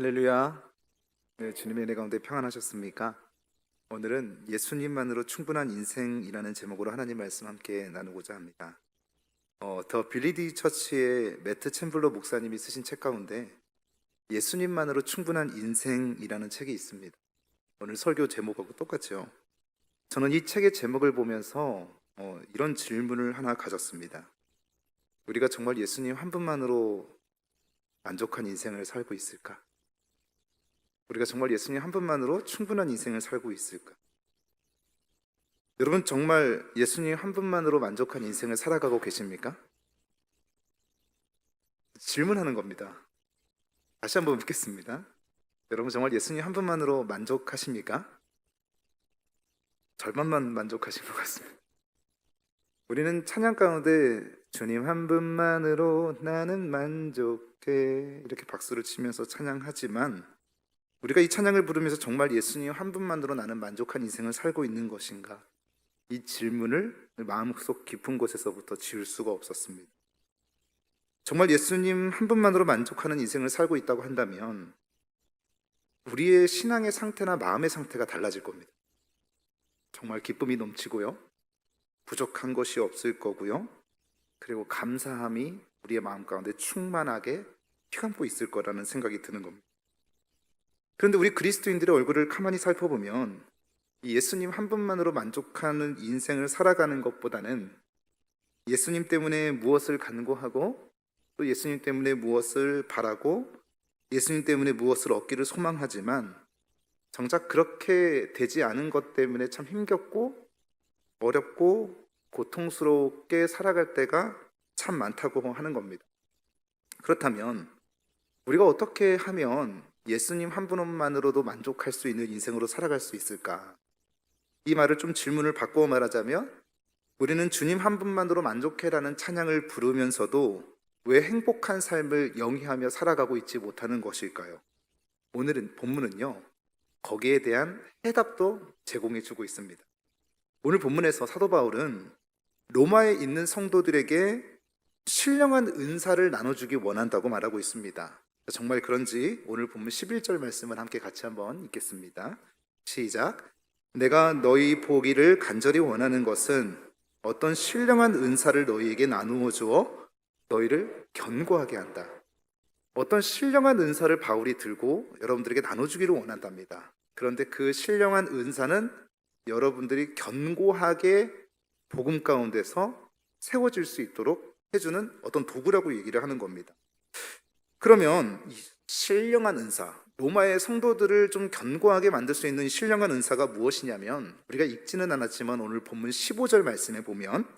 할렐루야. 네, 주님의 은혜 가운데 평안하셨습니까? 오늘은 예수님만으로 충분한 인생이라는 제목으로 하나님 말씀 함께 나누고자 합니다. 더 빌리디 처치의 매트 챔블러 목사님이 쓰신 책 가운데 예수님만으로 충분한 인생이라는 책이 있습니다. 오늘 설교 제목하고 똑같죠. 저는 이 책의 제목을 보면서 이런 질문을 하나 가졌습니다. 우리가 정말 예수님 한 분만으로 만족한 인생을 살고 있을까? 우리가 정말 예수님 한 분만으로 충분한 인생을 살고 있을까? 여러분 정말 예수님 한 분만으로 만족한 인생을 살아가고 계십니까? 질문하는 겁니다. 다시 한번 묻겠습니다. 여러분 정말 예수님 한 분만으로 만족하십니까? 절반만 만족하신 것 같습니다. 우리는 찬양 가운데 주님 한 분만으로 나는 만족해 이렇게 박수를 치면서 찬양하지만 우리가 이 찬양을 부르면서 정말 예수님 한 분만으로 나는 만족한 인생을 살고 있는 것인가? 이 질문을 마음속 깊은 곳에서부터 지울 수가 없었습니다. 정말 예수님 한 분만으로 만족하는 인생을 살고 있다고 한다면 우리의 신앙의 상태나 마음의 상태가 달라질 겁니다. 정말 기쁨이 넘치고요. 부족한 것이 없을 거고요. 그리고 감사함이 우리의 마음 가운데 충만하게 피감고 있을 거라는 생각이 드는 겁니다. 그런데 우리 그리스도인들의 얼굴을 가만히 살펴보면 예수님 한 분만으로 만족하는 인생을 살아가는 것보다는 예수님 때문에 무엇을 간구하고 또 예수님 때문에 무엇을 바라고 예수님 때문에 무엇을 얻기를 소망하지만 정작 그렇게 되지 않은 것 때문에 참 힘겹고 어렵고 고통스럽게 살아갈 때가 참 많다고 하는 겁니다. 그렇다면 우리가 어떻게 하면 예수님 한 분만으로도 만족할 수 있는 인생으로 살아갈 수 있을까? 이 말을 좀 질문을 바꾸어 말하자면 우리는 주님 한 분만으로 만족해라는 찬양을 부르면서도 왜 행복한 삶을 영위하며 살아가고 있지 못하는 것일까요? 오늘은 본문은요 거기에 대한 해답도 제공해 주고 있습니다. 오늘 본문에서 사도 바울은 로마에 있는 성도들에게 신령한 은사를 나눠주기 원한다고 말하고 있습니다. 정말 그런지 오늘 본문 11절 말씀을 함께 같이 한번 읽겠습니다. 시작. 내가 너희 보기를 간절히 원하는 것은 어떤 신령한 은사를 너희에게 나누어 주어 너희를 견고하게 한다. 어떤 신령한 은사를 바울이 들고 여러분들에게 나눠주기를 원한답니다. 그런데 그 신령한 은사는 여러분들이 견고하게 복음 가운데서 세워질 수 있도록 해주는 어떤 도구라고 얘기를 하는 겁니다. 그러면 이 신령한 은사, 로마의 성도들을 좀 견고하게 만들 수 있는 신령한 은사가 무엇이냐면 우리가 읽지는 않았지만 오늘 본문 15절 말씀에 보면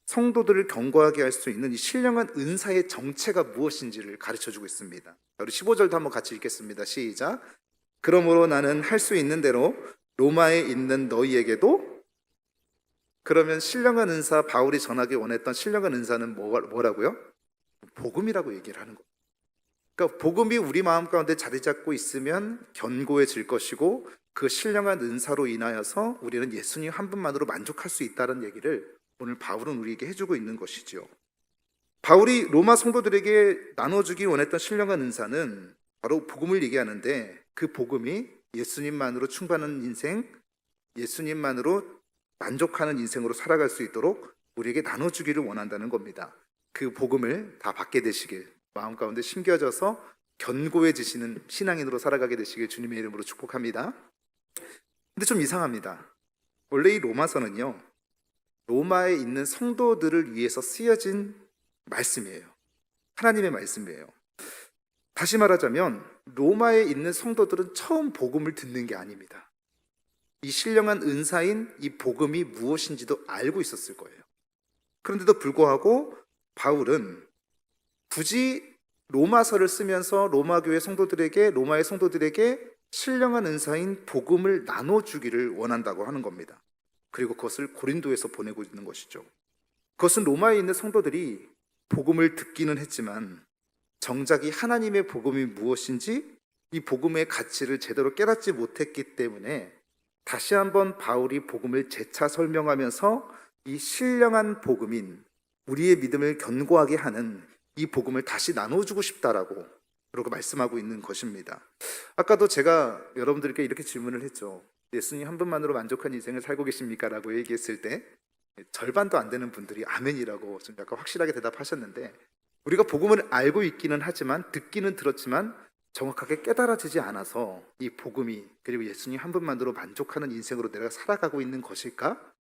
성도들을 견고하게 할 수 있는 이 신령한 은사의 정체가 무엇인지를 가르쳐주고 있습니다. 우리 15절도 한번 같이 읽겠습니다. 시작. 그러므로 나는 할 수 있는 대로 로마에 있는 너희에게도. 그러면 신령한 은사, 바울이 전하기 원했던 신령한 은사는 뭐라고요? 복음이라고 얘기를 하는 거예요. 그러니까 복음이 우리 마음 가운데 자리 잡고 있으면 견고해질 것이고 그 신령한 은사로 인하여서 우리는 예수님 한 분만으로 만족할 수 있다는 얘기를 오늘 바울은 우리에게 해주고 있는 것이죠. 바울이 로마 성도들에게 나눠주기 원했던 신령한 은사는 바로 복음을 얘기하는데 그 복음이 예수님만으로 충만한 인생, 예수님만으로 만족하는 인생으로 살아갈 수 있도록 우리에게 나눠주기를 원한다는 겁니다. 그 복음을 다 받게 되시길 마음 가운데 심겨져서 견고해지시는 신앙인으로 살아가게 되시길 주님의 이름으로 축복합니다. 근데 좀 이상합니다. 원래 이 로마서는요 로마에 있는 성도들을 위해서 쓰여진 말씀이에요. 하나님의 말씀이에요. 다시 말하자면 로마에 있는 성도들은 처음 복음을 듣는 게 아닙니다. 이 신령한 은사인 이 복음이 무엇인지도 알고 있었을 거예요. 그런데도 불구하고 바울은 굳이 로마서를 쓰면서 로마의 성도들에게 신령한 은사인 복음을 나눠주기를 원한다고 하는 겁니다. 그리고 그것을 고린도에서 보내고 있는 것이죠. 그것은 로마에 있는 성도들이 복음을 듣기는 했지만 정작 이 하나님의 복음이 무엇인지 이 복음의 가치를 제대로 깨닫지 못했기 때문에 다시 한번 바울이 복음을 재차 설명하면서 이 신령한 복음인 우리의 믿음을 견고하게 하는 이 복음을 다시 나눠주고 싶다라고 그러고 말씀하고 있는 것입니다. 아까도 제가 여러분들께 이렇게 질문을 했죠. 예수님 한 분만으로 만족한 인생을 살고 계십니까? 라고 얘기했을 때 절반도 안 되는 분들이 아멘이라고 좀 약간 확실하게 대답하셨는데, 우리가 복음을 알고 있기는 하지만, 듣기는 들었지만 정확하게 깨달아지지 않아서 이 복음이, 그리고 예수님 한 분만으로 만족하는 인생으로 내가 살아가고 있는 것일까?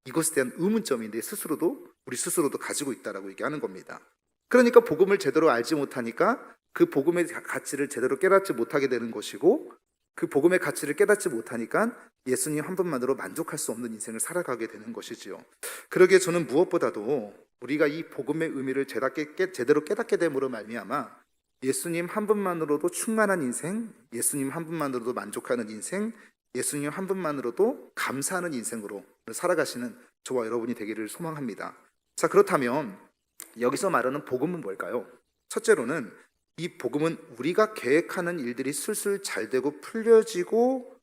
이것에 대한 의문점이 우리 스스로도 가지고 있다라고 얘기하는 겁니다. 그러니까 복음을 제대로 알지 못하니까 그 복음의 가치를 제대로 깨닫지 못하게 되는 것이고, 그 복음의 가치를 깨닫지 못하니까 예수님 한 분만으로 만족할 수 없는 인생을 살아가게 되는 것이지요. 그러기에 저는 무엇보다도 우리가 이 복음의 의미를 제대로 깨닫게 됨으로 말미암아 예수님 한 분만으로도 충만한 인생, 예수님 한 분만으로도 만족하는 인생, 예수님 한 분만으로도 감사하는 인생으로 살아가시는 저와 여러분이 되기를 소망합니다. 자, 그렇다면 여기서 말하는 복음은 뭘까요? 첫째로는 이 복음은 우리가 계획하는 일들이 술술 잘 되고 풀려지고,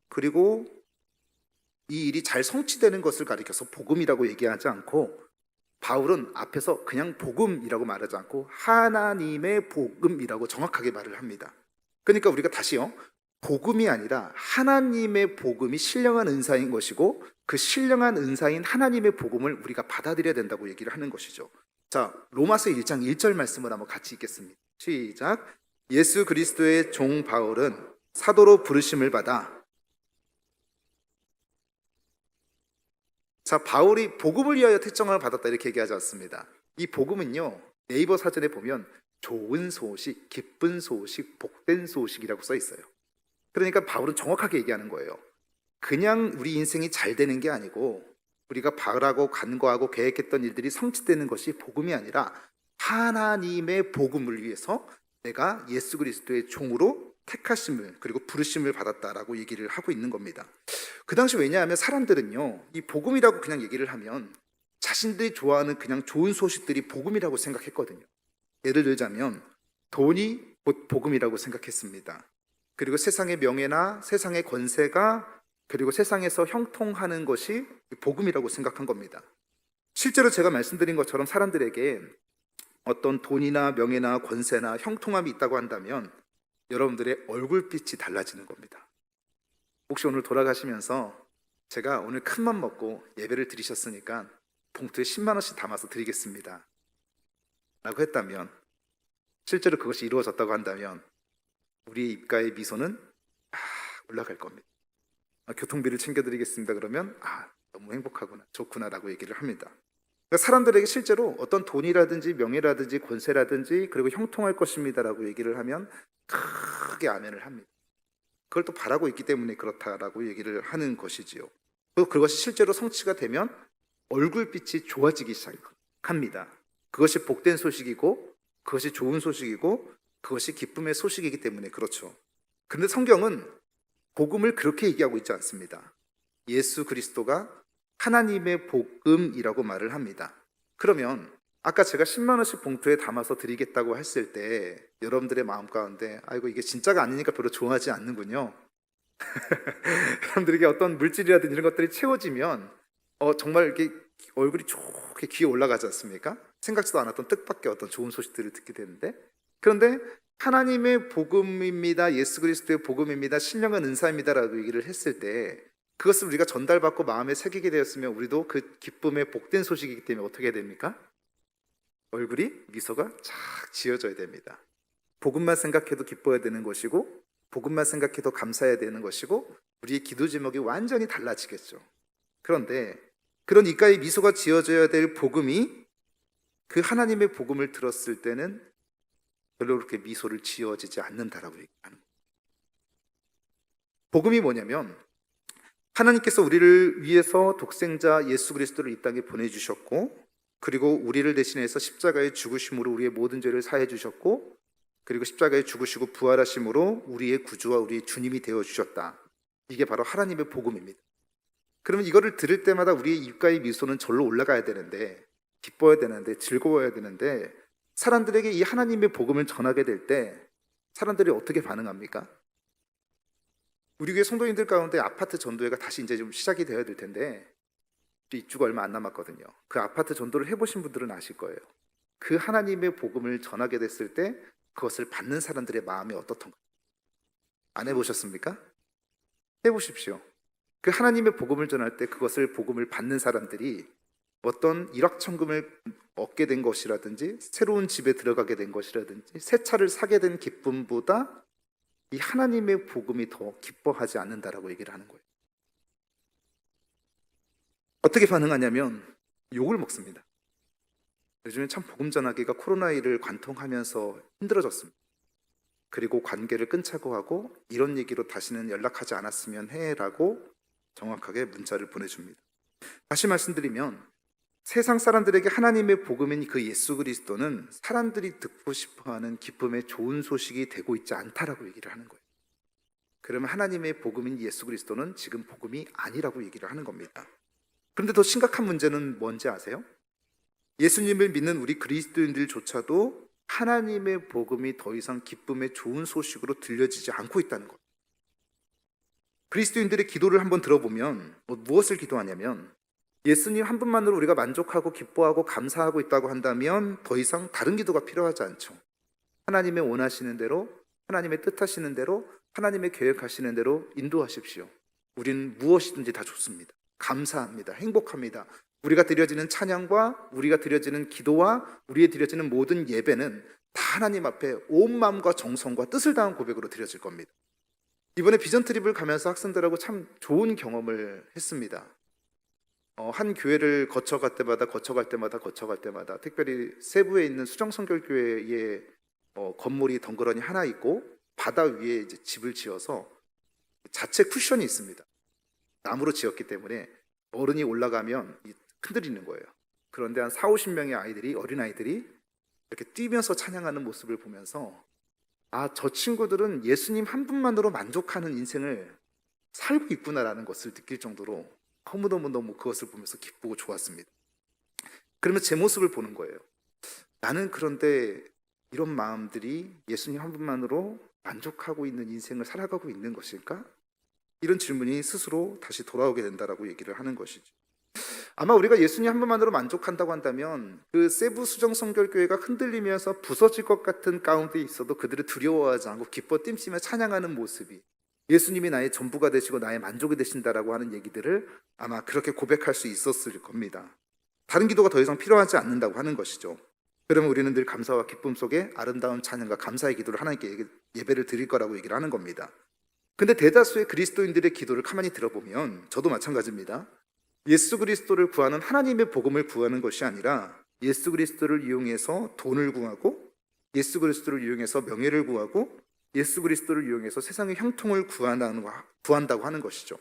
그리고 이 일이 잘 성취되는 것을 가리켜서 복음이라고 얘기하지 않고, 바울은 앞에서 그냥 복음이라고 말하지 않고 하나님의 복음이라고 정확하게 말을 합니다. 그러니까 우리가 다시요, 복음이 아니라 하나님의 복음이 신령한 은사인 것이고, 그 신령한 은사인 하나님의 복음을 우리가 받아들여야 된다고 얘기를 하는 것이죠. 자, 로마서 1장 1절 말씀을 한번 같이 읽겠습니다. 시작. 예수 그리스도의 종 바울은 사도로 부르심을 받아. 자, 바울이 복음을 위하여 택정을 받았다 이렇게 얘기하지 않습니다. 이 복음은요, 네이버 사전에 보면 좋은 소식, 기쁜 소식, 복된 소식이라고 써 있어요. 그러니까 바울은 정확하게 얘기하는 거예요. 그냥 우리 인생이 잘 되는 게 아니고, 우리가 바라고 간구하고 계획했던 일들이 성취되는 것이 복음이 아니라 하나님의 복음을 위해서 내가 예수 그리스도의 종으로 택하심을, 그리고 부르심을 받았다라고 얘기를 하고 있는 겁니다. 그 당시, 왜냐하면 사람들은요, 이 복음이라고 그냥 얘기를 하면 자신들이 좋아하는 그냥 좋은 소식들이 복음이라고 생각했거든요. 예를 들자면 돈이 곧 복음이라고 생각했습니다. 그리고 세상의 명예나 세상의 권세가, 그리고 세상에서 형통하는 것이 복음이라고 생각한 겁니다. 실제로 제가 말씀드린 것처럼 사람들에게 어떤 돈이나 명예나 권세나 형통함이 있다고 한다면 여러분들의 얼굴빛이 달라지는 겁니다. 혹시 오늘 돌아가시면서 제가 오늘 큰맘 먹고 예배를 드리셨으니까 봉투에 10만 원씩 담아서 드리겠습니다 라고 했다면, 실제로 그것이 이루어졌다고 한다면 우리의 입가의 미소는 올라갈 겁니다. 교통비를 챙겨드리겠습니다 그러면 너무 행복하구나, 좋구나 라고 얘기를 합니다. 그러니까 사람들에게 실제로 어떤 돈이라든지 명예라든지 권세라든지 그리고 형통할 것입니다 라고 얘기를 하면 크게 아멘을 합니다. 그걸 또 바라고 있기 때문에 그렇다라고 얘기를 하는 것이지요. 그리고 그것이 실제로 성취가 되면 얼굴빛이 좋아지기 시작합니다. 그것이 복된 소식이고, 그것이 좋은 소식이고, 그것이 기쁨의 소식이기 때문에 그렇죠. 그런데 성경은 복음을 그렇게 얘기하고 있지 않습니다. 예수 그리스도가 하나님의 복음이라고 말을 합니다. 그러면 아까 제가 10만 원씩 봉투에 담아서 드리겠다고 했을 때 여러분들의 마음 가운데 아이고 이게 진짜가 아니니까 별로 좋아하지 않는군요. 여러분들에게 어떤 물질이라든지 이런 것들이 채워지면 정말 이렇게 얼굴이 좋게 귀에 올라가지 않습니까? 생각지도 않았던 뜻밖의 어떤 좋은 소식들을 듣게 되는데, 그런데 하나님의 복음입니다, 예수 그리스도의 복음입니다, 신령한 은사입니다라고 얘기를 했을 때 그것을 우리가 전달받고 마음에 새기게 되었으면 우리도 그 기쁨의 복된 소식이기 때문에 어떻게 해야 됩니까? 얼굴이 미소가 착 지어져야 됩니다. 복음만 생각해도 기뻐야 되는 것이고, 복음만 생각해도 감사해야 되는 것이고, 우리의 기도 제목이 완전히 달라지겠죠. 그런데 그런 입가에 미소가 지어져야 될 복음이 그 하나님의 복음을 들었을 때는 별로 그렇게 미소를 지어지지 않는다라고 얘기하는 거예요. 복음이 뭐냐면 하나님께서 우리를 위해서 독생자 예수 그리스도를 이 땅에 보내주셨고, 그리고 우리를 대신해서 십자가에 죽으심으로 우리의 모든 죄를 사해 주셨고, 그리고 십자가에 죽으시고 부활하심으로 우리의 구주와 우리의 주님이 되어주셨다. 이게 바로 하나님의 복음입니다. 그러면 이거를 들을 때마다 우리의 입가의 미소는 절로 올라가야 되는데, 기뻐야 되는데, 즐거워야 되는데, 사람들에게 이 하나님의 복음을 전하게 될 때 사람들이 어떻게 반응합니까? 우리 교회 성도님들 가운데 아파트 전도회가 다시 이제 좀 시작이 되어야 될 텐데 입주가 얼마 안 남았거든요. 그 아파트 전도를 해보신 분들은 아실 거예요. 그 하나님의 복음을 전하게 됐을 때 그것을 받는 사람들의 마음이 어떻던가? 안 해보셨습니까? 해보십시오. 그 하나님의 복음을 전할 때 그것을 복음을 받는 사람들이 어떤 일확천금을 얻게 된 것이라든지 새로운 집에 들어가게 된 것이라든지 새 차를 사게 된 기쁨보다 이 하나님의 복음이 더 기뻐하지 않는다라고 얘기를 하는 거예요. 어떻게 반응하냐면 욕을 먹습니다. 요즘에 참 복음 전하기가 코로나19를 관통하면서 힘들어졌습니다. 그리고 관계를 끊자고 하고 이런 얘기로 다시는 연락하지 않았으면 해라고 정확하게 문자를 보내줍니다. 다시 말씀드리면 세상 사람들에게 하나님의 복음인 그 예수 그리스도는 사람들이 듣고 싶어하는 기쁨의 좋은 소식이 되고 있지 않다라고 얘기를 하는 거예요. 그러면 하나님의 복음인 예수 그리스도는 지금 복음이 아니라고 얘기를 하는 겁니다. 그런데 더 심각한 문제는 뭔지 아세요? 예수님을 믿는 우리 그리스도인들조차도 하나님의 복음이 더 이상 기쁨의 좋은 소식으로 들려지지 않고 있다는 것. 그리스도인들의 기도를 한번 들어보면 무엇을 기도하냐면 예수님 한 분만으로 우리가 만족하고 기뻐하고 감사하고 있다고 한다면 더 이상 다른 기도가 필요하지 않죠. 하나님의 원하시는 대로, 하나님의 뜻하시는 대로, 하나님의 계획하시는 대로 인도하십시오. 우리는 무엇이든지 다 좋습니다. 감사합니다. 행복합니다. 우리가 드려지는 찬양과 우리가 드려지는 기도와 우리의 드려지는 모든 예배는 다 하나님 앞에 온 마음과 정성과 뜻을 다한 고백으로 드려질 겁니다. 이번에 비전 트립을 가면서 학생들하고 참 좋은 경험을 했습니다. 한 교회를 거쳐갈 때마다 특별히 세부에 있는 수정성결교회의 건물이 덩그러니 하나 있고 바다 위에 이제 집을 지어서 자체 쿠션이 있습니다. 나무로 지었기 때문에 어른이 올라가면 흔들리는 거예요. 그런데 한 40-50명의 아이들이, 어린아이들이 이렇게 뛰면서 찬양하는 모습을 보면서 저 친구들은 예수님 한 분만으로 만족하는 인생을 살고 있구나라는 것을 느낄 정도로 너무너무 그것을 보면서 기쁘고 좋았습니다. 그러면 제 모습을 보는 거예요. 나는 그런데 이런 마음들이 예수님 한 분만으로 만족하고 있는 인생을 살아가고 있는 것일까? 이런 질문이 스스로 다시 돌아오게 된다라고 얘기를 하는 것이죠. 아마 우리가 예수님 한 분만으로 만족한다고 한다면 그 세부 수정성결교회가 흔들리면서 부서질 것 같은 가운데 있어도 그들을 두려워하지 않고 기뻐 뜀시며 찬양하는 모습이 예수님이 나의 전부가 되시고 나의 만족이 되신다라고 하는 얘기들을 아마 그렇게 고백할 수 있었을 겁니다. 다른 기도가 더 이상 필요하지 않는다고 하는 것이죠. 그러면 우리는 늘 감사와 기쁨 속에 아름다운 찬양과 감사의 기도를 하나님께 예배를 드릴 거라고 얘기를 하는 겁니다. 근데 대다수의 그리스도인들의 기도를 가만히 들어보면 저도 마찬가지입니다. 예수 그리스도를 구하는 하나님의 복음을 구하는 것이 아니라 예수 그리스도를 이용해서 돈을 구하고 예수 그리스도를 이용해서 명예를 구하고 예수 그리스도를 이용해서 세상의 형통을 구한다고 하는 것이죠.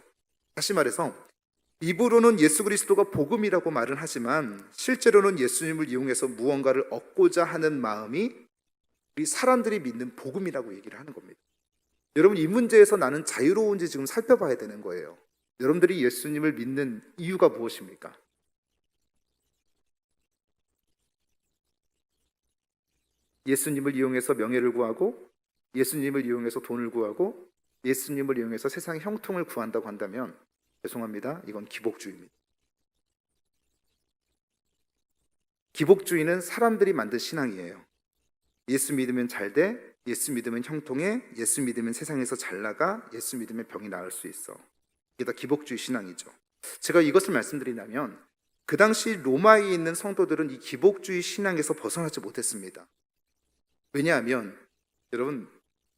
다시 말해서 입으로는 예수 그리스도가 복음이라고 말은 하지만 실제로는 예수님을 이용해서 무언가를 얻고자 하는 마음이 우리 사람들이 믿는 복음이라고 얘기를 하는 겁니다. 여러분, 이 문제에서 나는 자유로운지 지금 살펴봐야 되는 거예요. 여러분들이 예수님을 믿는 이유가 무엇입니까? 예수님을 이용해서 명예를 구하고 예수님을 이용해서 돈을 구하고 예수님을 이용해서 세상의 형통을 구한다고 한다면 죄송합니다. 이건 기복주의입니다. 기복주의는 사람들이 만든 신앙이에요. 예수 믿으면 잘 돼, 예수 믿으면 형통해, 예수 믿으면 세상에서 잘 나가, 예수 믿으면 병이 나을 수 있어. 이게 다 기복주의 신앙이죠. 제가 이것을 말씀드리냐면 그 당시 로마에 있는 성도들은 이 기복주의 신앙에서 벗어나지 못했습니다. 왜냐하면 여러분,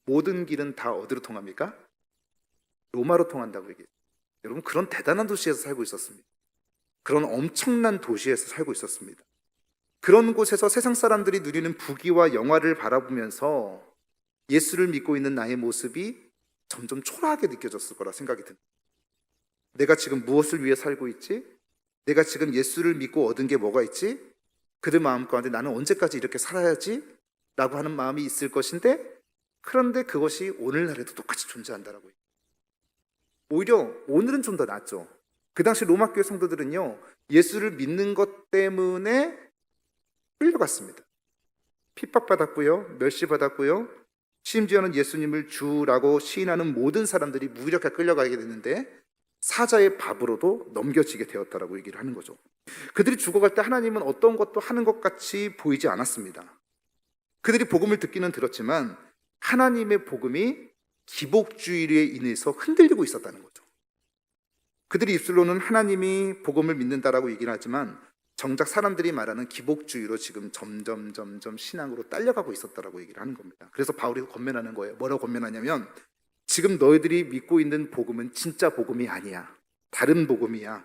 모든 길은 다 어디로 통합니까? 로마로 통한다고 얘기해요. 여러분, 그런 대단한 도시에서 살고 있었습니다. 그런 엄청난 도시에서 살고 있었습니다. 그런 곳에서 세상 사람들이 누리는 부귀와 영화를 바라보면서 예수를 믿고 있는 나의 모습이 점점 초라하게 느껴졌을 거라 생각이 듭니다. 내가 지금 무엇을 위해 살고 있지? 내가 지금 예수를 믿고 얻은 게 뭐가 있지? 그들 마음 가운데 나는 언제까지 이렇게 살아야지? 라고 하는 마음이 있을 것인데, 그런데 그것이 오늘날에도 똑같이 존재한다라고. 오히려 오늘은 좀 더 낫죠. 그 당시 로마 교회 성도들은요, 예수를 믿는 것 때문에 끌려갔습니다. 핍박받았고요, 멸시받았고요, 심지어는 예수님을 주라고 시인하는 모든 사람들이 무력하게 끌려가게 됐는데 사자의 밥으로도 넘겨지게 되었다라고 얘기를 하는 거죠. 그들이 죽어갈 때 하나님은 어떤 것도 하는 것 같이 보이지 않았습니다. 그들이 복음을 듣기는 들었지만 하나님의 복음이 기복주의에 인해서 흔들리고 있었다는 거죠. 그들이 입술로는 하나님이 복음을 믿는다라고 얘기를 하지만 정작 사람들이 말하는 기복주의로 지금 점점 신앙으로 딸려가고 있었다라고 얘기를 하는 겁니다. 그래서 바울이 권면하는 거예요. 뭐라고 권면하냐면 지금 너희들이 믿고 있는 복음은 진짜 복음이 아니야. 다른 복음이야.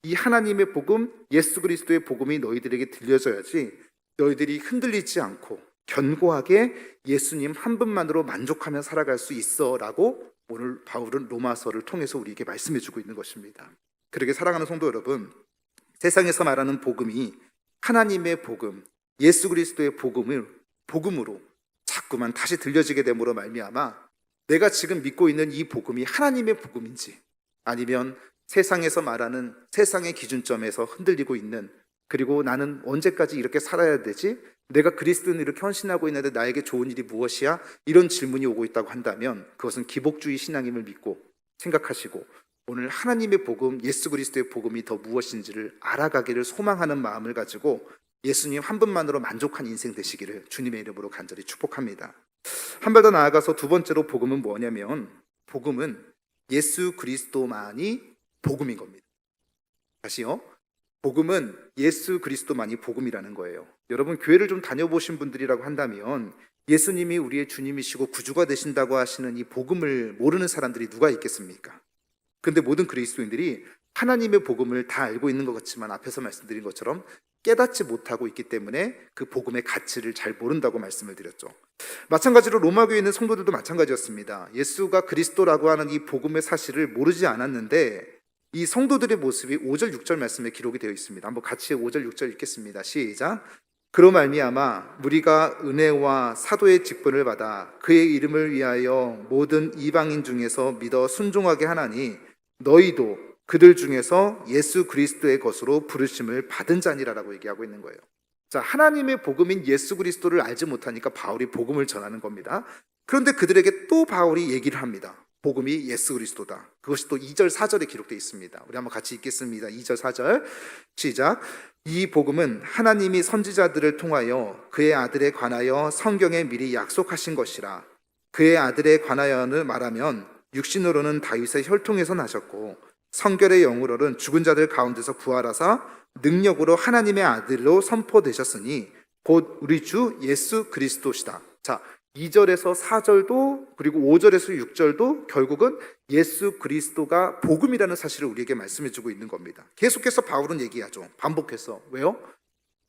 이 하나님의 복음, 예수 그리스도의 복음이 너희들에게 들려져야지 너희들이 흔들리지 않고 견고하게 예수님 한 분만으로 만족하며 살아갈 수 있어라고 오늘 바울은 로마서를 통해서 우리에게 말씀해 주고 있는 것입니다. 그러게 사랑하는 성도 여러분, 세상에서 말하는 복음이 하나님의 복음, 예수 그리스도의 복음으로 자꾸만 다시 들려지게 됨으로 말미암아 내가 지금 믿고 있는 이 복음이 하나님의 복음인지 아니면 세상에서 말하는 세상의 기준점에서 흔들리고 있는, 그리고 나는 언제까지 이렇게 살아야 되지? 내가 그리스도인을 이렇게 헌신하고 있는데 나에게 좋은 일이 무엇이야? 이런 질문이 오고 있다고 한다면 그것은 기복주의 신앙임을 믿고 생각하시고 오늘 하나님의 복음, 예수 그리스도의 복음이 더 무엇인지를 알아가기를 소망하는 마음을 가지고 예수님 한 분만으로 만족한 인생 되시기를 주님의 이름으로 간절히 축복합니다. 한 발 더 나아가서 두 번째로 복음은 뭐냐면 복음은 예수 그리스도만이 복음인 겁니다. 다시요. 복음은 예수 그리스도만이 복음이라는 거예요. 여러분 교회를 좀 다녀보신 분들이라고 한다면 예수님이 우리의 주님이시고 구주가 되신다고 하시는 이 복음을 모르는 사람들이 누가 있겠습니까? 근데 모든 그리스도인들이 하나님의 복음을 다 알고 있는 것 같지만 앞에서 말씀드린 것처럼 깨닫지 못하고 있기 때문에 그 복음의 가치를 잘 모른다고 말씀을 드렸죠. 마찬가지로 로마교에 있는 성도들도 마찬가지였습니다. 예수가 그리스도라고 하는 이 복음의 사실을 모르지 않았는데 이 성도들의 모습이 5절 6절 말씀에 기록이 되어 있습니다. 한번 같이 5절 6절 읽겠습니다. 시작. 그로 말미암아 우리가 은혜와 사도의 직분을 받아 그의 이름을 위하여 모든 이방인 중에서 믿어 순종하게 하나니 너희도 그들 중에서 예수 그리스도의 것으로 부르심을 받은 자니라라고 얘기하고 있는 거예요. 자, 하나님의 복음인 예수 그리스도를 알지 못하니까 바울이 복음을 전하는 겁니다. 그런데 그들에게 또 바울이 얘기를 합니다. 복음이 예수 그리스도다. 그것이 또 2절 4절에 기록되어 있습니다. 우리 한번 같이 읽겠습니다. 2절 4절 시작. 이 복음은 하나님이 선지자들을 통하여 그의 아들에 관하여 성경에 미리 약속하신 것이라. 그의 아들에 관하여는 말하면 육신으로는 다윗의 혈통에서 나셨고 성결의 영으로는 죽은 자들 가운데서 부활하사 능력으로 하나님의 아들로 선포되셨으니 곧 우리 주 예수 그리스도시다. 자, 2절에서 4절도 그리고 5절에서 6절도 결국은 예수 그리스도가 복음이라는 사실을 우리에게 말씀해 주고 있는 겁니다. 계속해서 바울은 얘기하죠. 반복해서. 왜요?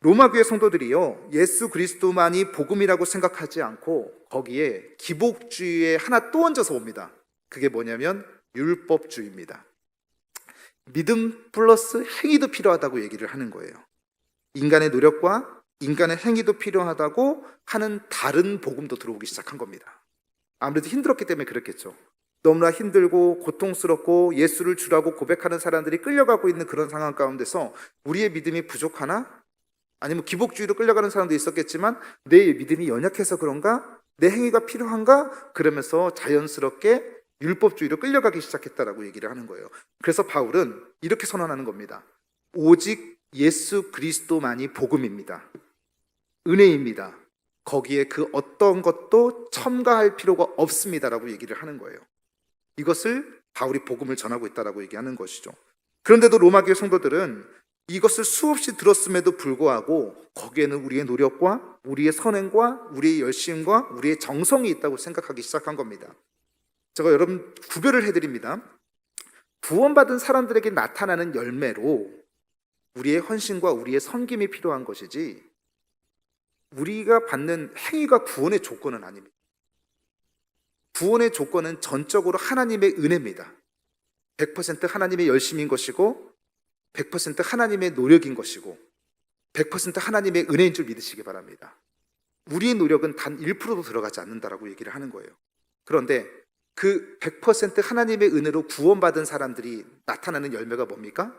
로마교회 성도들이요, 예수 그리스도만이 복음이라고 생각하지 않고 거기에 기복주의에 하나 또 얹어서 옵니다. 그게 뭐냐면 율법주의입니다. 믿음 플러스 행위도 필요하다고 얘기를 하는 거예요. 인간의 노력과 인간의 행위도 필요하다고 하는 다른 복음도 들어오기 시작한 겁니다. 아무래도 힘들었기 때문에 그렇겠죠. 너무나 힘들고 고통스럽고 예수를 주라고 고백하는 사람들이 끌려가고 있는 그런 상황 가운데서 우리의 믿음이 부족하나? 아니면 기복주의로 끌려가는 사람도 있었겠지만 내 믿음이 연약해서 그런가? 내 행위가 필요한가? 그러면서 자연스럽게 율법주의로 끌려가기 시작했다라고 얘기를 하는 거예요. 그래서 바울은 이렇게 선언하는 겁니다. 오직 예수 그리스도만이 복음입니다. 은혜입니다. 거기에 그 어떤 것도 첨가할 필요가 없습니다라고 얘기를 하는 거예요. 이것을 바울이 복음을 전하고 있다라고 얘기하는 것이죠. 그런데도 로마교회 성도들은 이것을 수없이 들었음에도 불구하고 거기에는 우리의 노력과 우리의 선행과 우리의 열심과 우리의 정성이 있다고 생각하기 시작한 겁니다. 제가 여러분 구별을 해드립니다. 구원받은 사람들에게 나타나는 열매로 우리의 헌신과 우리의 섬김이 필요한 것이지 우리가 받는 행위가 구원의 조건은 아닙니다. 구원의 조건은 전적으로 하나님의 은혜입니다. 100% 하나님의 열심인 것이고 100% 하나님의 노력인 것이고 100% 하나님의 은혜인 줄 믿으시기 바랍니다. 우리의 노력은 단 1%도 들어가지 않는다라고 얘기를 하는 거예요. 그런데 그 100% 하나님의 은혜로 구원받은 사람들이 나타나는 열매가 뭡니까?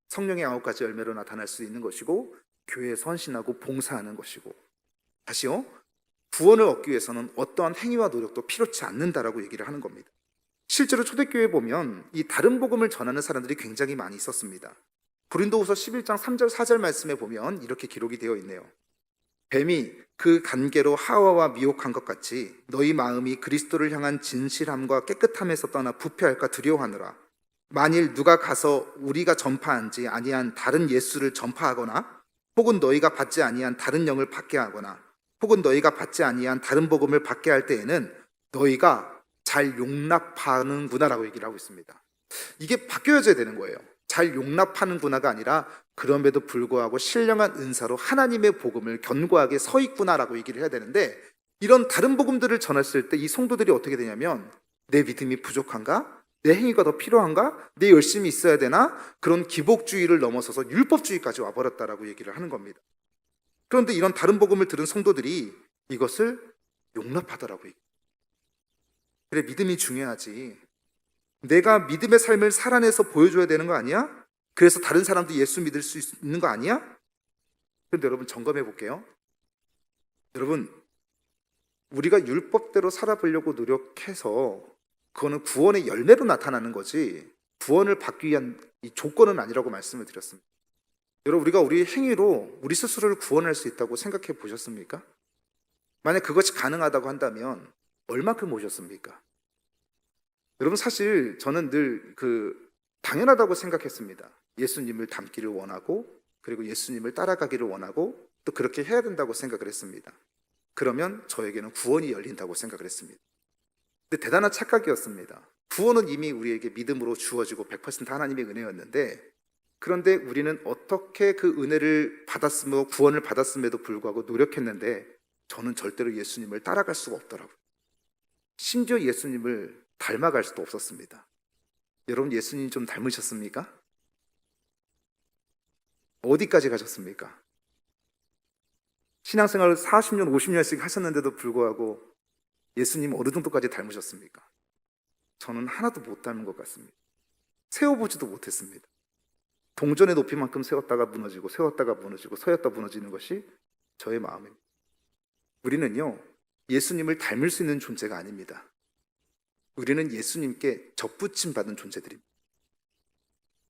성령의 9가지 열매로 나타날 수 있는 것이고 교회에 헌신하고 봉사하는 것이고, 다시요, 구원을 얻기 위해서는 어떠한 행위와 노력도 필요치 않는다라고 얘기를 하는 겁니다. 실제로 초대교회에 보면 이 다른 복음을 전하는 사람들이 굉장히 많이 있었습니다. 고린도후서 11장 3절 4절 말씀에 보면 이렇게 기록이 되어 있네요. 뱀이 그 관계로 하와와 미혹한 것 같이 너희 마음이 그리스도를 향한 진실함과 깨끗함에서 떠나 부패할까 두려워하느라. 만일 누가 가서 우리가 전파한지 아니한 다른 예수를 전파하거나 혹은 너희가 받지 아니한 다른 영을 받게 하거나 혹은 너희가 받지 아니한 다른 복음을 받게 할 때에는 너희가 잘 용납하는구나라고 얘기를 하고 있습니다. 이게 바뀌어져야 되는 거예요. 잘 용납하는구나가 아니라 그럼에도 불구하고 신령한 은사로 하나님의 복음을 견고하게 서 있구나라고 얘기를 해야 되는데, 이런 다른 복음들을 전했을 때 이 성도들이 어떻게 되냐면, 내 믿음이 부족한가? 내 행위가 더 필요한가? 내 열심이 있어야 되나? 그런 기복주의를 넘어서서 율법주의까지 와버렸다라고 얘기를 하는 겁니다. 그런데 이런 다른 복음을 들은 성도들이 이것을 용납하더라고요. 그래, 믿음이 중요하지. 내가 믿음의 삶을 살아내서 보여줘야 되는 거 아니야? 그래서 다른 사람도 예수 믿을 수 있는 거 아니야? 그런데 여러분 점검해 볼게요. 여러분, 우리가 율법대로 살아보려고 노력해서 그거는 구원의 열매로 나타나는 거지 구원을 받기 위한 이 조건은 아니라고 말씀을 드렸습니다. 여러분, 우리가 우리 행위로 우리 스스로를 구원할 수 있다고 생각해 보셨습니까? 만약 그것이 가능하다고 한다면 얼마큼 오셨습니까? 여러분, 사실 저는 늘 당연하다고 생각했습니다. 예수님을 닮기를 원하고 그리고 예수님을 따라가기를 원하고 또 그렇게 해야 된다고 생각을 했습니다. 그러면 저에게는 구원이 열린다고 생각을 했습니다. 근데 대단한 착각이었습니다. 구원은 이미 우리에게 믿음으로 주어지고 100% 하나님의 은혜였는데, 그런데 우리는 어떻게 그 은혜를 받았으며 구원을 받았음에도 불구하고 노력했는데 저는 절대로 예수님을 따라갈 수가 없더라고요. 심지어 예수님을 닮아갈 수도 없었습니다. 여러분, 예수님 좀 닮으셨습니까? 어디까지 가셨습니까? 신앙생활을 40년, 50년씩 하셨는데도 불구하고 예수님 어느 정도까지 닮으셨습니까? 저는 하나도 못 닮은 것 같습니다. 세워보지도 못했습니다. 동전의 높이만큼 세웠다가 무너지고 세웠다가 무너지고 서였다 무너지는 것이 저의 마음입니다. 우리는요, 예수님을 닮을 수 있는 존재가 아닙니다. 우리는 예수님께 접붙임 받은 존재들입니다.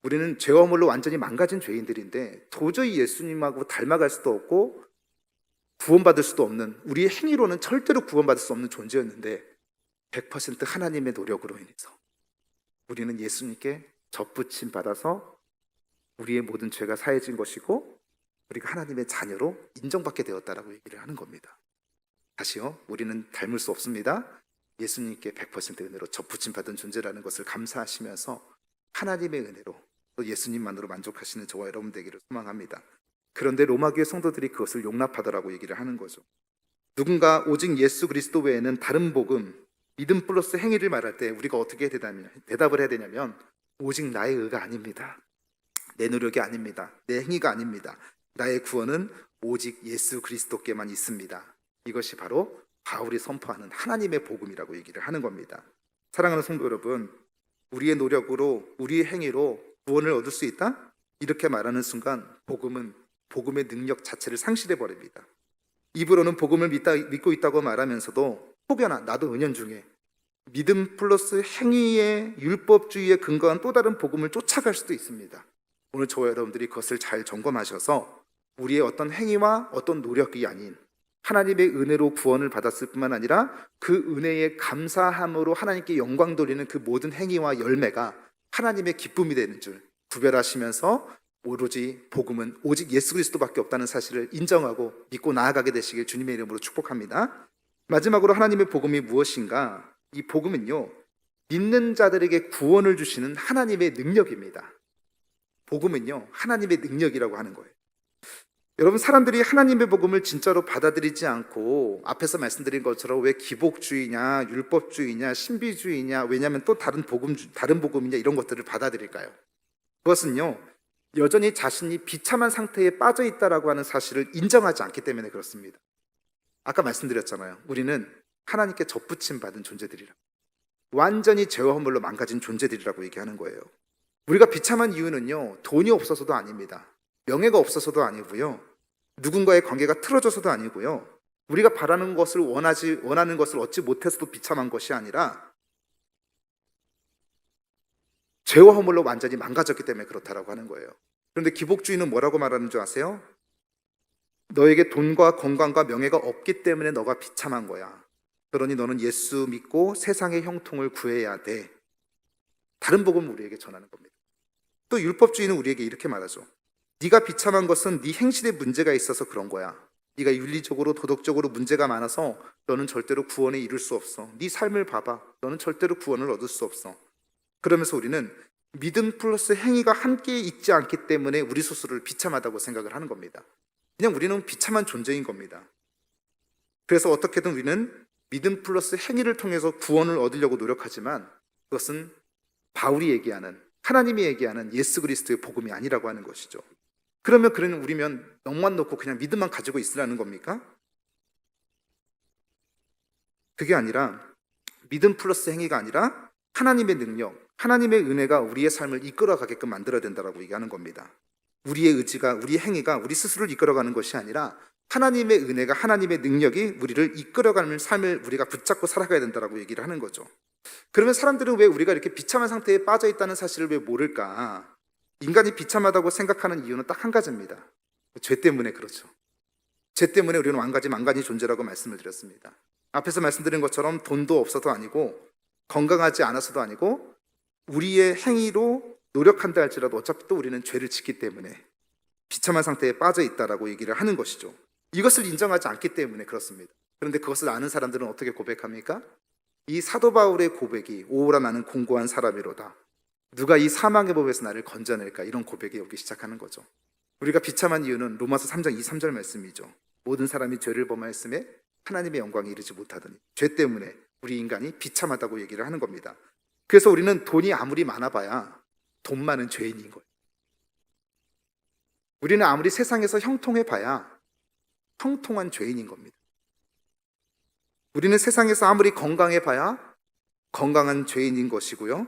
우리는 죄와 허물로 완전히 망가진 죄인들인데 도저히 예수님하고 닮아갈 수도 없고 구원받을 수도 없는, 우리의 행위로는 절대로 구원받을 수 없는 존재였는데 100% 하나님의 노력으로 인해서 우리는 예수님께 접붙임 받아서 우리의 모든 죄가 사해진 것이고 우리가 하나님의 자녀로 인정받게 되었다라고 얘기를 하는 겁니다. 다시요, 우리는 닮을 수 없습니다. 예수님께 100% 은혜로 접붙임 받은 존재라는 것을 감사하시면서 하나님의 은혜로 또 예수님만으로 만족하시는 저와 여러분 되기를 소망합니다. 그런데 로마교회 성도들이 그것을 용납하더라고 얘기를 하는 거죠. 누군가 오직 예수 그리스도 외에는 다른 복음, 믿음 플러스 행위를 말할 때 우리가 어떻게 대답을 해야 되냐면, 오직 나의 의가 아닙니다. 내 노력이 아닙니다. 내 행위가 아닙니다. 나의 구원은 오직 예수 그리스도께만 있습니다. 이것이 바로 바울이 선포하는 하나님의 복음이라고 얘기를 하는 겁니다. 사랑하는 성도 여러분, 우리의 노력으로 우리의 행위로 구원을 얻을 수 있다? 이렇게 말하는 순간 복음은 복음의 능력 자체를 상실해 버립니다. 입으로는 복음을 믿고 있다고 말하면서도 혹여나 나도 은연중에 믿음 플러스 행위의 율법주의에 근거한 또 다른 복음을 쫓아갈 수도 있습니다. 오늘 저와 여러분들이 그것을 잘 점검하셔서 우리의 어떤 행위와 어떤 노력이 아닌 하나님의 은혜로 구원을 받았을 뿐만 아니라 그 은혜에 감사함으로 하나님께 영광 돌리는 그 모든 행위와 열매가 하나님의 기쁨이 되는 줄 구별하시면서 오로지 복음은 오직 예수 그리스도밖에 없다는 사실을 인정하고 믿고 나아가게 되시길 주님의 이름으로 축복합니다. 마지막으로 하나님의 복음이 무엇인가? 이 복음은요, 믿는 자들에게 구원을 주시는 하나님의 능력입니다. 복음은요, 하나님의 능력이라고 하는 거예요. 여러분, 사람들이 하나님의 복음을 진짜로 받아들이지 않고 앞에서 말씀드린 것처럼 왜 기복주의냐, 율법주의냐, 신비주의냐, 왜냐하면 또 다른 복음이냐 이런 것들을 받아들일까요? 그것은요, 여전히 자신이 비참한 상태에 빠져 있다라고 하는 사실을 인정하지 않기 때문에 그렇습니다. 아까 말씀드렸잖아요. 우리는 하나님께 접붙임 받은 존재들이라, 완전히 죄와 허물로 망가진 존재들이라고 얘기하는 거예요. 우리가 비참한 이유는요, 돈이 없어서도 아닙니다. 명예가 없어서도 아니고요, 누군가의 관계가 틀어져서도 아니고요, 우리가 바라는 것을 원하는 것을 얻지 못해서도 비참한 것이 아니라 죄와 허물로 완전히 망가졌기 때문에 그렇다라고 하는 거예요. 그런데 기복주의는 뭐라고 말하는 줄 아세요? 너에게 돈과 건강과 명예가 없기 때문에 너가 비참한 거야. 그러니 너는 예수 믿고 세상의 형통을 구해야 돼. 다른 복음을 우리에게 전하는 겁니다. 또 율법주의는 우리에게 이렇게 말하죠. 네가 비참한 것은 네 행실에 문제가 있어서 그런 거야. 네가 윤리적으로 도덕적으로 문제가 많아서 너는 절대로 구원에 이룰 수 없어. 네 삶을 봐봐. 너는 절대로 구원을 얻을 수 없어. 그러면서 우리는 믿음 플러스 행위가 함께 있지 않기 때문에 우리 스스로를 비참하다고 생각을 하는 겁니다. 그냥 우리는 비참한 존재인 겁니다. 그래서 어떻게든 우리는 믿음 플러스 행위를 통해서 구원을 얻으려고 노력하지만 그것은 바울이 얘기하는, 하나님이 얘기하는 예수 그리스도의 복음이 아니라고 하는 것이죠. 그러면 우리면 넋만 놓고 그냥 믿음만 가지고 있으라는 겁니까? 그게 아니라 믿음 플러스 행위가 아니라 하나님의 능력, 하나님의 은혜가 우리의 삶을 이끌어가게끔 만들어야 된다고 얘기하는 겁니다. 우리의 의지가, 우리의 행위가 우리 스스로를 이끌어가는 것이 아니라 하나님의 은혜가, 하나님의 능력이 우리를 이끌어가는 삶을 우리가 붙잡고 살아가야 된다고 얘기를 하는 거죠. 그러면 사람들은 왜 우리가 이렇게 비참한 상태에 빠져 있다는 사실을 왜 모를까? 인간이 비참하다고 생각하는 이유는 딱 한 가지입니다. 죄 때문에 그렇죠. 죄 때문에 우리는 망가진 존재라고 말씀을 드렸습니다. 앞에서 말씀드린 것처럼 돈도 없어도 아니고 건강하지 않아서도 아니고 우리의 행위로 노력한다 할지라도 어차피 또 우리는 죄를 짓기 때문에 비참한 상태에 빠져 있다라고 얘기를 하는 것이죠. 이것을 인정하지 않기 때문에 그렇습니다. 그런데 그것을 아는 사람들은 어떻게 고백합니까? 이 사도 바울의 고백이 오호라 나는 공고한 사람이로다. 누가 이 사망의 법에서 나를 건져낼까? 이런 고백이 오기 시작하는 거죠. 우리가 비참한 이유는 로마서 3장 2, 3절 말씀이죠. 모든 사람이 죄를 범하였음에 하나님의 영광에 이르지 못하더니 죄 때문에 우리 인간이 비참하다고 얘기를 하는 겁니다. 그래서 우리는 돈이 아무리 많아봐야 돈 많은 죄인인 거예요. 우리는 아무리 세상에서 형통해봐야 형통한 죄인인 겁니다. 우리는 세상에서 아무리 건강해봐야 건강한 죄인인 것이고요.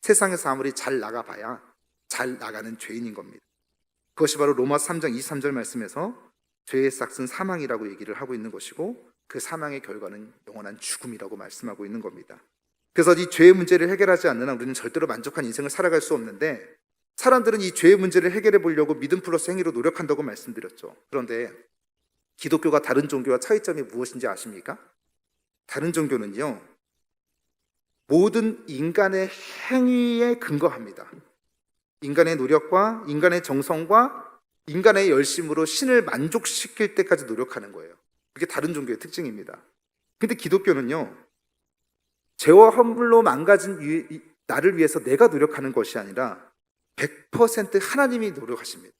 세상에서 아무리 잘 나가봐야 잘 나가는 죄인인 겁니다. 그것이 바로 로마서 3장 23절 말씀에서 죄의 싹은 사망이라고 얘기를 하고 있는 것이고 그 사망의 결과는 영원한 죽음이라고 말씀하고 있는 겁니다. 그래서 이 죄의 문제를 해결하지 않는 한 우리는 절대로 만족한 인생을 살아갈 수 없는데 사람들은 이 죄의 문제를 해결해 보려고 믿음 플러스 행위로 노력한다고 말씀드렸죠. 그런데 기독교가 다른 종교와 차이점이 무엇인지 아십니까? 다른 종교는요, 모든 인간의 행위에 근거합니다. 인간의 노력과 인간의 정성과 인간의 열심으로 신을 만족시킬 때까지 노력하는 거예요. 그게 다른 종교의 특징입니다. 근데 기독교는요, 죄와 허물로 망가진 나를 위해서 내가 노력하는 것이 아니라 100% 하나님이 노력하십니다.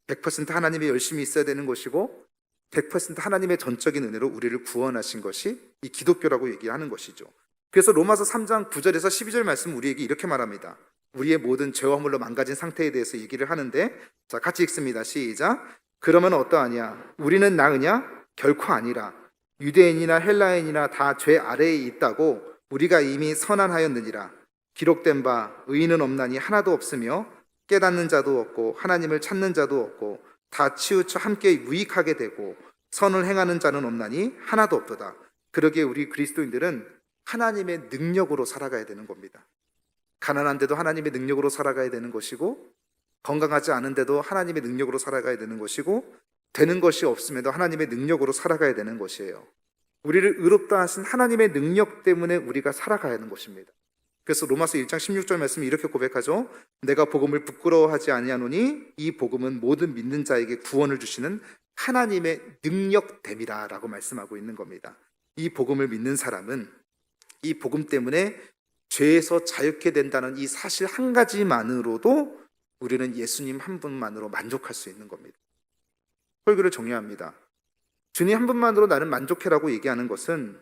100% 하나님의 열심이 있어야 되는 것이고 100% 하나님의 전적인 은혜로 우리를 구원하신 것이 이 기독교라고 얘기하는 것이죠. 그래서 로마서 3장 9절에서 12절 말씀 우리에게 이렇게 말합니다. 우리의 모든 죄와 허물로 망가진 상태에 대해서 얘기를 하는데, 자, 같이 읽습니다. 시작. 그러면 어떠하냐? 우리는 나으냐? 결코 아니라. 유대인이나 헬라인이나 다 죄 아래에 있다고 우리가 이미 선언하였느니라. 기록된 바 의인은 없나니 하나도 없으며 깨닫는 자도 없고 하나님을 찾는 자도 없고 다 치우쳐 함께 무익하게 되고 선을 행하는 자는 없나니 하나도 없도다. 그러기에 우리 그리스도인들은 하나님의 능력으로 살아가야 되는 겁니다. 가난한데도 하나님의 능력으로 살아가야 되는 것이고 건강하지 않은데도 하나님의 능력으로 살아가야 되는 것이고 되는 것이 없음에도 하나님의 능력으로 살아가야 되는 것이에요. 우리를 의롭다 하신 하나님의 능력 때문에 우리가 살아가야 하는 것입니다. 그래서 로마서 1장 16절 말씀이 이렇게 고백하죠. 내가 복음을 부끄러워하지 아니하노니 이 복음은 모든 믿는 자에게 구원을 주시는 하나님의 능력됨이라 라고 말씀하고 있는 겁니다. 이 복음을 믿는 사람은 이 복음 때문에 죄에서 자유케 된다는 이 사실 한 가지만으로도 우리는 예수님 한 분만으로 만족할 수 있는 겁니다. 설교를 정리합니다. 주님 한 분만으로 나는 만족해라고 얘기하는 것은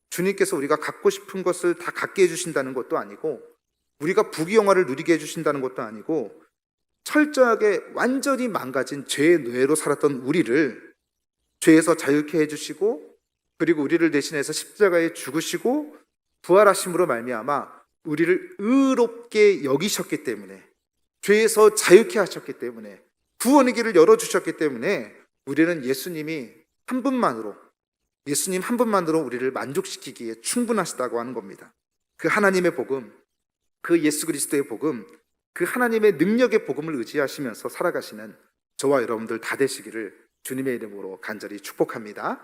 주님께서 우리가 갖고 싶은 것을 다 갖게 해주신다는 것도 아니고 우리가 부귀영화를 누리게 해주신다는 것도 아니고 철저하게 완전히 망가진 죄의 노예로 살았던 우리를 죄에서 자유케 해주시고 그리고 우리를 대신해서 십자가에 죽으시고 부활하심으로 말미암아 우리를 의롭게 여기셨기 때문에 죄에서 자유케 하셨기 때문에 구원의 길을 열어주셨기 때문에 우리는 예수님 한 분만으로 우리를 만족시키기에 충분하시다고 하는 겁니다. 그 하나님의 복음, 그 예수 그리스도의 복음, 그 하나님의 능력의 복음을 의지하시면서 살아가시는 저와 여러분들 다 되시기를 주님의 이름으로 간절히 축복합니다.